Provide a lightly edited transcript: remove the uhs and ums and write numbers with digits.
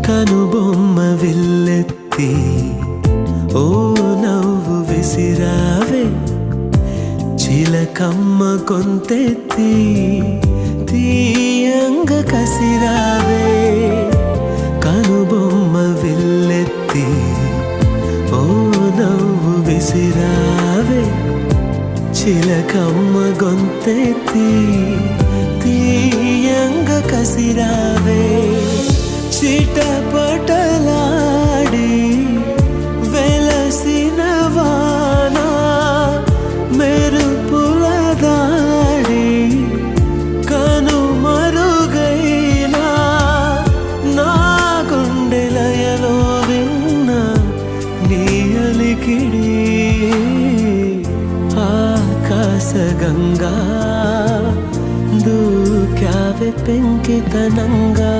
కనుబొమ్మ విల్లెత్తి ఓ నవ్వు విసిరావే చిలకమ్మ కొంతెత్తి తీయంగ కసిరావే కనుబొమ్మ విల్లెత్తి ఓ నవ్వు విసిరావే చిలకమ్మ గొంతెత్తి తీయంగ కసిరావే చిటపటలాడి వెలసిన వాన మెరుపుల దాడి కనుమరుగైనా నా గుండెలయలో విన్న నీ అలికిడి ఆకాశగంగా దూకావె పెంకితనంగా